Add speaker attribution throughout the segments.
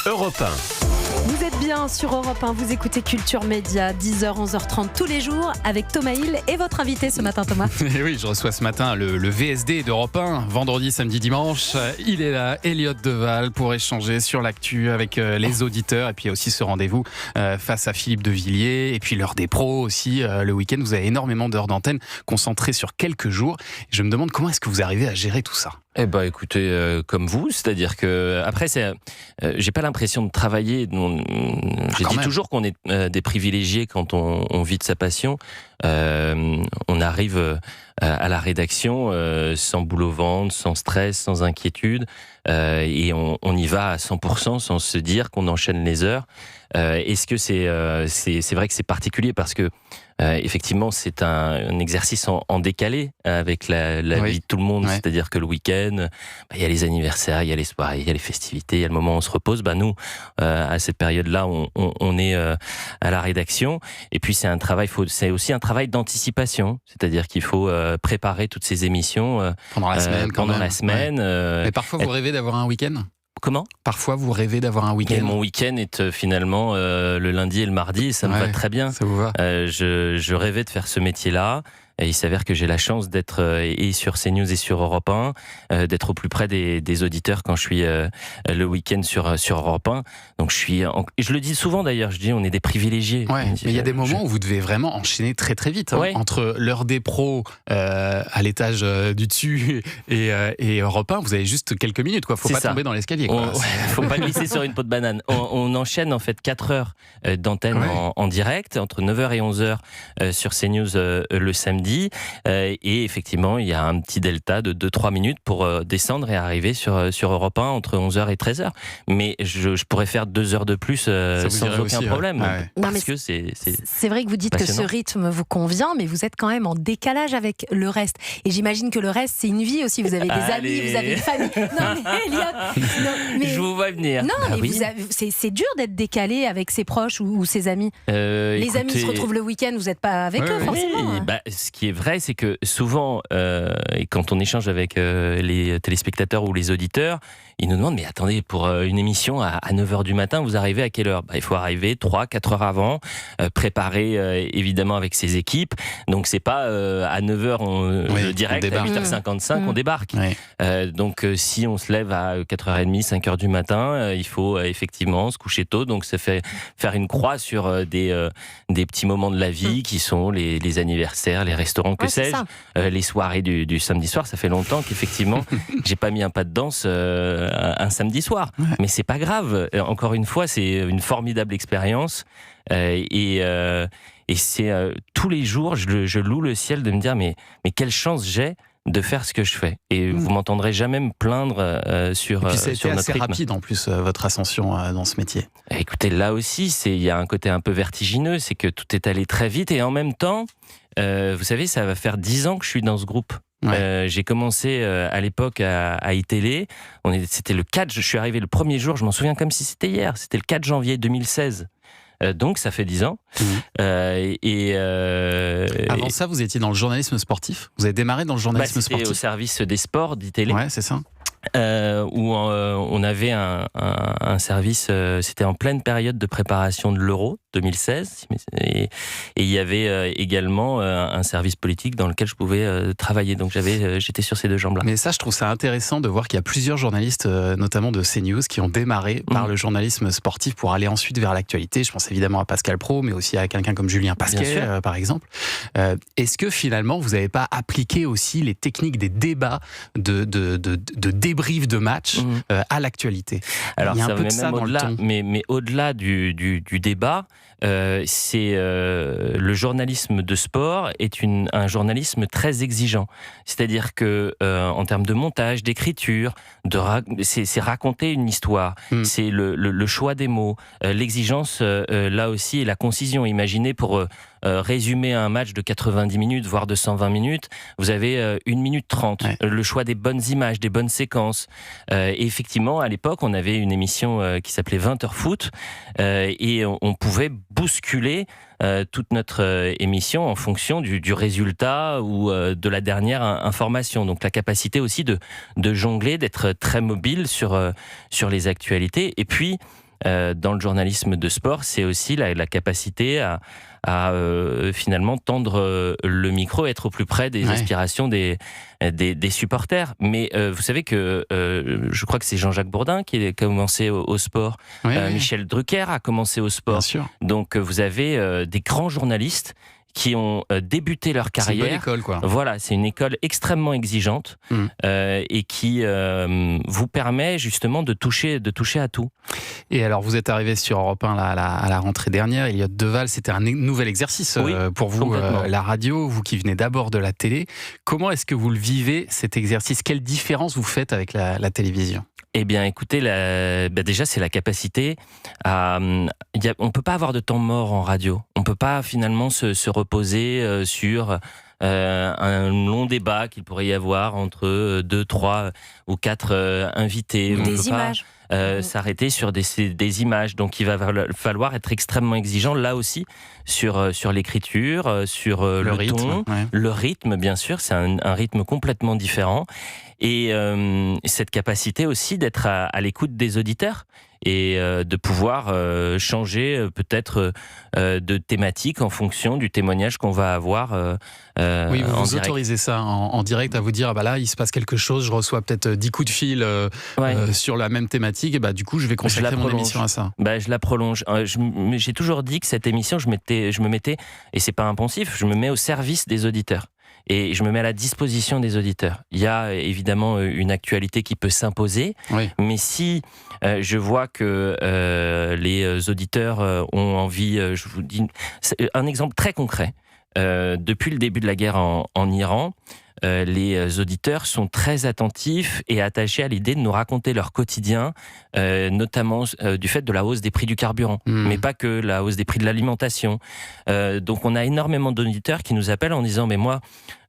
Speaker 1: Europe 1.
Speaker 2: Vous êtes bien sur Europe 1, vous écoutez Culture Média, 10h, 11h30 tous les jours avec Thomas Hill et votre invité ce matin, Thomas.
Speaker 3: Et oui, je reçois ce matin le VSD d'Europe 1, vendredi, samedi, dimanche. Il est là, Elliot Deval, pour échanger sur l'actu avec les auditeurs. Et puis aussi ce rendez-vous face à Philippe Devilliers. Et puis l'heure des pros aussi. Le week-end, vous avez énormément d'heures d'antenne concentrées sur quelques jours. Je me demande comment est-ce que vous arrivez à gérer tout ça ?
Speaker 4: Eh ben, écoutez, comme vous, c'est-à-dire que après, j'ai pas l'impression de travailler. J'ai dit toujours qu'on est des privilégiés quand on vit de sa passion. On arrive à la rédaction sans boule au ventre, sans stress, sans inquiétude, et on y va à 100% sans se dire qu'on enchaîne les heures. Est-ce que c'est vrai que c'est particulier parce que effectivement c'est un exercice en décalé avec la vie de tout le monde, c'est-à-dire que le week-end, il y a les anniversaires, il y a les soirées, il y a les festivités, il y a le moment où on se repose. Nous, à cette période-là, on est à la rédaction, et puis c'est c'est aussi un travail d'anticipation, c'est-à-dire qu'il faut préparer toutes ces émissions
Speaker 3: pendant la semaine. Mais parfois vous rêvez d'avoir un week-end ?
Speaker 4: Comment ?
Speaker 3: Parfois, vous rêvez d'avoir un week-end.
Speaker 4: Et mon week-end est finalement le lundi et le mardi, et ça me va très bien.
Speaker 3: Ça vous va ?
Speaker 4: Je rêvais de faire ce métier-là. Et il s'avère que j'ai la chance d'être et sur CNews et sur Europe 1, d'être au plus près des auditeurs quand je suis le week-end sur Europe 1. Donc je le dis souvent d'ailleurs, je dis on est des privilégiés.
Speaker 3: Ouais, mais il y a des moments où vous devez vraiment enchaîner très très vite. Entre l'heure des pros à l'étage du dessus et Europe 1, vous avez juste quelques minutes. Faut pas tomber dans l'escalier.
Speaker 4: Faut pas glisser sur une peau de banane. On enchaîne en fait 4 heures d'antenne en direct, entre 9h et 11h sur CNews le samedi. Et effectivement, il y a un petit delta de 2-3 minutes pour descendre et arriver sur Europe 1 entre 11h et 13h. Mais je pourrais faire 2 heures de plus sans aucun problème. Parce que
Speaker 2: c'est vrai que vous dites
Speaker 4: passionnant.
Speaker 2: Que ce rythme vous convient, mais vous êtes quand même en décalage avec le reste. Et j'imagine que le reste, c'est une vie aussi. Vous avez des amis, vous avez une famille. Non, mais Elliot,
Speaker 4: je vous vois venir.
Speaker 2: Non, mais c'est dur d'être décalé avec ses proches ou ses amis. Les amis se retrouvent le week-end, vous n'êtes pas avec eux, forcément.
Speaker 4: Ce qui est vrai, c'est que souvent, et quand on échange avec les téléspectateurs ou les auditeurs, ils nous demandent, mais attendez, pour une émission à 9h du matin, vous arrivez à quelle heure ? Il faut arriver 3-4 heures avant, préparer évidemment avec ses équipes. Donc c'est pas à 9h direct, à 8h55 on débarque. Donc si on se lève à 4h30, 5h du matin, il faut effectivement se coucher tôt. Donc ça fait faire une croix sur des petits moments de la vie qui sont les anniversaires, les restaurants, que sais-je, les soirées du samedi soir. Ça fait longtemps qu'effectivement j'ai pas mis un pas de danse un samedi soir, mais c'est pas grave. Encore une fois, c'est une formidable expérience et c'est tous les jours je loue le ciel de me dire mais quelle chance j'ai de faire ce que je fais. Et vous m'entendrez jamais me plaindre sur notre rythme. Et puis ça a été assez rapide
Speaker 3: en plus, votre ascension dans ce métier.
Speaker 4: Écoutez, là aussi, il y a un côté un peu vertigineux, c'est que tout est allé très vite et en même temps, vous savez, ça va faire 10 ans que je suis dans ce groupe. J'ai commencé à l'époque à iTélé. C'était le 4, je suis arrivé le premier jour, je m'en souviens comme si c'était hier, c'était le 4 janvier 2016. Donc ça fait 10 ans.
Speaker 3: Avant ça, vous étiez dans le journalisme sportif. Vous avez démarré dans le journalisme sportif.
Speaker 4: Au service des sports d'iTélé.
Speaker 3: Ouais, c'est ça.
Speaker 4: Où on avait un service, c'était en pleine période de préparation de l'Euro 2016, et il y avait également un service politique dans lequel je pouvais travailler, donc j'étais sur ces deux jambes-là.
Speaker 3: Mais ça, je trouve ça intéressant de voir qu'il y a plusieurs journalistes, notamment de CNews, qui ont démarré par le journalisme sportif pour aller ensuite vers l'actualité. Je pense évidemment à Pascal Praud, mais aussi à quelqu'un comme Julien Pasquet, par exemple. Est-ce que finalement, vous n'avez pas appliqué aussi les techniques des débats de débrief de match à l'actualité?
Speaker 4: Alors,
Speaker 3: il y a un peu de ça dans le ton.
Speaker 4: Mais au-delà du débat, le journalisme de sport est un journalisme très exigeant. C'est-à-dire que en termes de montage, d'écriture, c'est raconter une histoire. C'est le choix des mots, l'exigence là aussi et la concision. Imaginez pour résumer un match de 90 minutes, voire de 120 minutes, vous avez 1 minute 30. Le choix des bonnes images, des bonnes séquences. Et effectivement, à l'époque, on avait une émission qui s'appelait 20h foot et on pouvait bousculer toute notre émission en fonction du résultat ou de la dernière information. Donc la capacité aussi de jongler, d'être très mobile sur les actualités. Et puis, dans le journalisme de sport, c'est aussi la capacité à finalement tendre le micro, être au plus près des aspirations des supporters. Mais vous savez que je crois que c'est Jean-Jacques Bourdin qui a commencé au sport. Michel Drucker a commencé au sport. Donc vous avez des grands journalistes qui ont débuté leur carrière.
Speaker 3: C'est une bonne école, quoi.
Speaker 4: Voilà, c'est une école extrêmement exigeante et qui vous permet justement de toucher à tout.
Speaker 3: Et alors, vous êtes arrivé sur Europe 1 à la rentrée dernière. Elliot Deval, c'était un nouvel exercice pour vous, la radio, vous qui venez d'abord de la télé. Comment est-ce que vous le vivez, cet exercice ? Quelle différence vous faites avec la télévision ?
Speaker 4: Eh bien, écoutez, déjà, c'est la capacité à... on peut pas avoir de temps mort en radio. On peut pas finalement se reposer sur un long débat qu'il pourrait y avoir entre 2, 3 ou 4 invités.
Speaker 2: Ou des images.
Speaker 4: S'arrêter sur des images. Donc, il va falloir être extrêmement exigeant là aussi sur l'écriture, sur le rythme, ton, le rythme, bien sûr. C'est un rythme complètement différent. Et cette capacité aussi d'être à l'écoute des auditeurs et de pouvoir changer peut-être de thématique en fonction du témoignage qu'on va avoir
Speaker 3: oui, vous
Speaker 4: en
Speaker 3: vous
Speaker 4: direct.
Speaker 3: autorisez ça en direct à vous dire, là, il se passe quelque chose, je reçois peut-être 10 coups de fil sur la même thématique, et du coup, je vais consacrer mon émission à ça.
Speaker 4: Je la prolonge. J'ai toujours dit que cette émission, je me mettais, et c'est pas impensif, je me mets au service des auditeurs. Et je me mets à la disposition des auditeurs. Il y a évidemment une actualité qui peut s'imposer, mais si je vois que les auditeurs ont envie, je vous dis un exemple très concret. Depuis le début de la guerre en Iran, les auditeurs sont très attentifs et attachés à l'idée de nous raconter leur quotidien, notamment du fait de la hausse des prix du carburant, mais pas que la hausse des prix de l'alimentation. Donc on a énormément d'auditeurs qui nous appellent en disant « mais moi,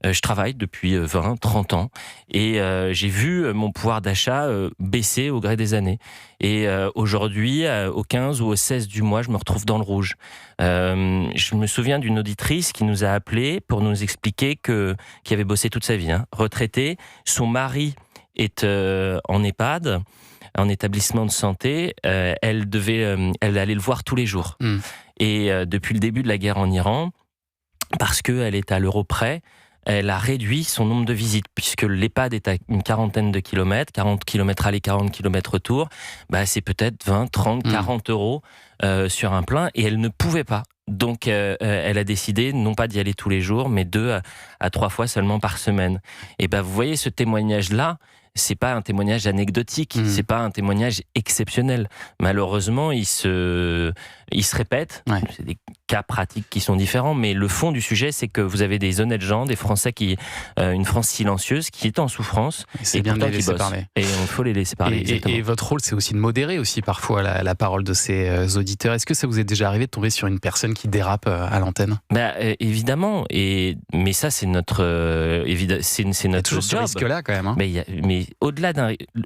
Speaker 4: je travaille depuis 20, 30 ans et j'ai vu mon pouvoir d'achat baisser au gré des années. Et aujourd'hui, au 15 ou au 16 du mois, je me retrouve dans le rouge. » Je me souviens d'une auditrice qui nous a appelés pour nous expliquer qui avait bossé toute sa vie, retraitée. Son mari est en EHPAD, en établissement de santé. Elle allait le voir tous les jours. Et depuis le début de la guerre en Iran, parce qu'elle est à l'euro près, elle a réduit son nombre de visites, puisque l'EHPAD est à une quarantaine de kilomètres, 40 kilomètres aller, 40 kilomètres retour, c'est peut-être 20, 30, 40 euros sur un plein, et elle ne pouvait pas. Donc elle a décidé non pas d'y aller tous les jours, mais 2 à 3 fois seulement par semaine. Et vous voyez ce témoignage-là, c'est pas un témoignage anecdotique, c'est pas un témoignage exceptionnel. Malheureusement, il se répète. C'est des cas pratiques qui sont différents, mais le fond du sujet, c'est que vous avez des honnêtes gens, des Français une France silencieuse qui est en souffrance,
Speaker 3: et c'est bien de les laisser parler.
Speaker 4: Et il faut les laisser parler.
Speaker 3: Et votre rôle, c'est aussi de modérer aussi parfois la parole de ces auditeurs. Est-ce que ça vous est déjà arrivé de tomber sur une personne qui dérape à l'antenne ?
Speaker 4: Évidemment, mais ça c'est notre c'est notre
Speaker 3: toujours
Speaker 4: job.
Speaker 3: Ce risque-là quand même.
Speaker 4: Mais au-delà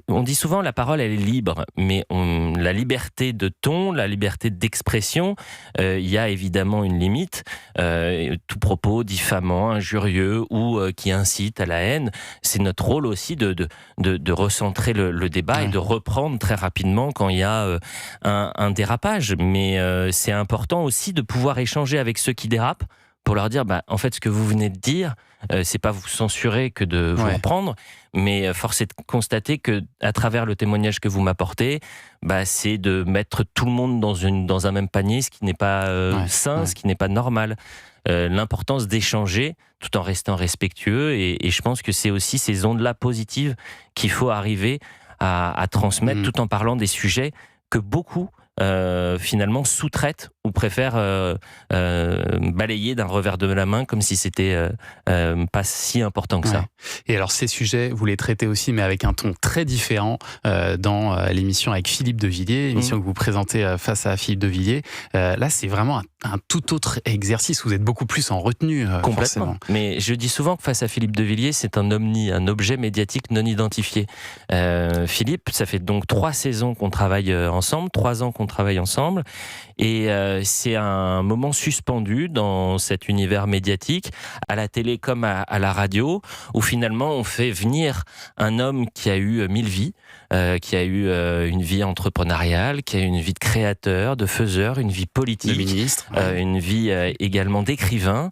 Speaker 4: on dit souvent la parole elle est libre, mais la liberté de ton, la liberté d'expression, il y a évidemment une limite. Tout propos diffamant, injurieux ou qui incite à la haine, c'est notre rôle aussi de recentrer le débat et de reprendre très rapidement quand il y a un dérapage. Mais c'est important aussi de pouvoir échanger avec ceux qui dérapent pour leur dire, en fait, ce que vous venez de dire, c'est pas vous censurer que de vous reprendre, mais force est de constater que à travers le témoignage que vous m'apportez, c'est de mettre tout le monde dans un même panier, ce qui n'est pas sain, ce qui n'est pas normal. L'importance d'échanger tout en restant respectueux, et je pense que c'est aussi ces ondes-là positives qu'il faut arriver à transmettre tout en parlant des sujets que beaucoup finalement sous-traitent ou préfèrent balayer d'un revers de la main comme si c'était pas si important que ça.
Speaker 3: Et alors ces sujets, vous les traitez aussi, mais avec un ton très différent dans l'émission avec Philippe de Villiers, l'émission que vous présentez face à Philippe de Villiers. Là, c'est vraiment un tout autre exercice. Vous êtes beaucoup plus en retenue.
Speaker 4: Complètement.
Speaker 3: Forcément.
Speaker 4: Mais je dis souvent que face à Philippe de Villiers, c'est un objet médiatique non identifié. Philippe, ça fait donc 3 saisons qu'on travaille ensemble, 3 ans qu'on travaille ensemble, et c'est un moment suspendu dans cet univers médiatique, à la télé comme à la radio, où finalement on fait venir un homme qui a eu 1000 vies, qui a eu une vie entrepreneuriale, qui a eu une vie de créateur, de faiseur, une vie politique,
Speaker 3: de ministre,
Speaker 4: une vie également d'écrivain,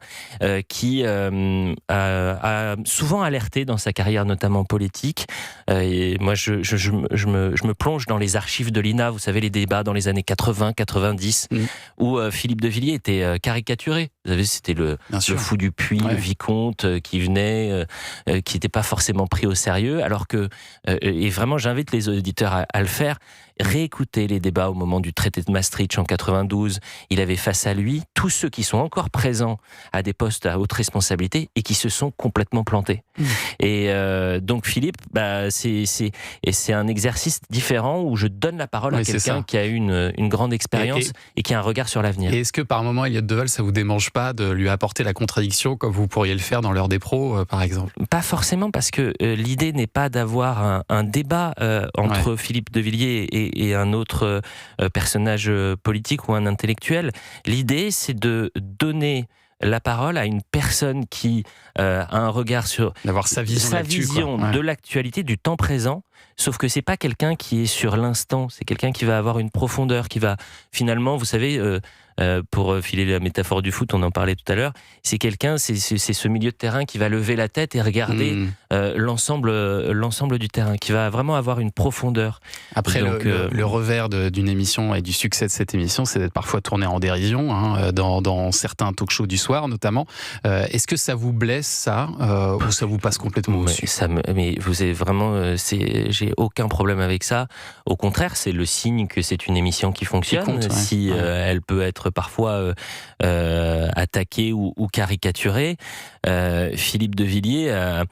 Speaker 4: qui a souvent alerté dans sa carrière, notamment politique. Et moi, je me plonge dans les archives de l'INA, vous savez, les débats dans les années 80-90, où Philippe de Villiers était caricaturé. Vous savez, c'était le fou du puits, le vicomte qui venait, qui n'était pas forcément pris au sérieux, alors que, et vraiment j'invite les auditeurs à le faire, réécouter les débats au moment du traité de Maastricht en 92. Il avait face à lui tous ceux qui sont encore présents à des postes à haute responsabilité et qui se sont complètement plantés. Et donc Philippe, c'est un exercice différent où je donne la parole à quelqu'un qui a eu une grande expérience et qui a un regard sur l'avenir.
Speaker 3: Et est-ce que par moment, Elliott Deval, ça vous démange pas de lui apporter la contradiction comme vous pourriez le faire dans l'heure des pros, par exemple?
Speaker 4: Pas forcément, parce que l'idée n'est pas d'avoir un débat entre Philippe de Villiers et un autre personnage politique ou un intellectuel. L'idée, c'est de donner la parole à une personne qui a un regard sur
Speaker 3: d'avoir sa vision
Speaker 4: de l'actualité, du temps présent. Sauf que c'est pas quelqu'un qui est sur l'instant, c'est quelqu'un qui va avoir une profondeur, qui va finalement, vous savez, pour filer la métaphore du foot, on en parlait tout à l'heure, c'est quelqu'un, c'est ce milieu de terrain qui va lever la tête et regarder l'ensemble du terrain, qui va vraiment avoir une profondeur.
Speaker 3: Après, donc, le revers d'une émission et du succès de cette émission, c'est d'être parfois tourné en dérision, dans certains talk-shows du soir notamment. Est-ce que ça vous blesse, ça, ou ça vous passe complètement au-dessus?
Speaker 4: Mais vous avez vraiment... j'ai aucun problème avec ça. Au contraire, c'est le signe que c'est une émission qui fonctionne. Elle peut être parfois attaquée ou caricaturée. Philippe de Villiers,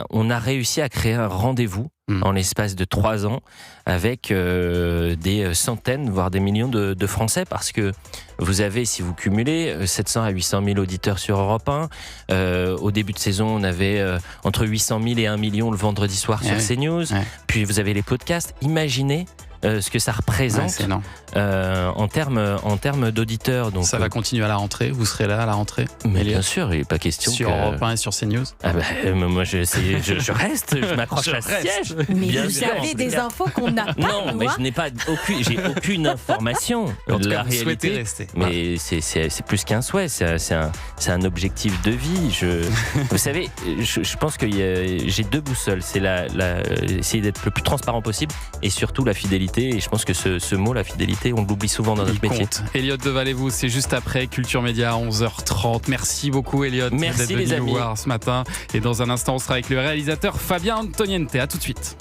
Speaker 4: on a réussi à créer un rendez-vous en l'espace de 3 ans avec des centaines, voire des millions de Français, parce que vous avez, si vous cumulez, 700 à 800 000 auditeurs sur Europe 1. Au début de saison, on avait entre 800 000 et 1 million le vendredi soir sur CNews. Puis vous avez les podcasts. Imaginez ce que ça représente en termes d'auditeurs. Donc,
Speaker 3: ça va continuer à la rentrée, vous serez là à la rentrée?
Speaker 4: Mais bien sûr, il n'est pas question
Speaker 3: sur Europe 1 et sur CNews.
Speaker 4: Moi je reste, je m'accroche à ce siège.
Speaker 2: Mais vous avez des infos qu'on n'a pas.
Speaker 4: Non, mais j'ai aucune information de la réalité.
Speaker 3: Rester.
Speaker 4: Mais c'est plus qu'un souhait, c'est un objectif de vie. Vous savez, je pense que j'ai 2 boussoles. C'est essayer d'être le plus transparent possible et surtout la fidélité. Et je pense que ce mot, la fidélité, on l'oublie souvent dans notre métier.
Speaker 3: Elliott Deval et vous, c'est juste après Culture Média à 11h30. Merci beaucoup, Elliott, d'être venu nous voir ce matin. Et dans un instant, on sera avec le réalisateur Fabien Antoniente. À tout de suite.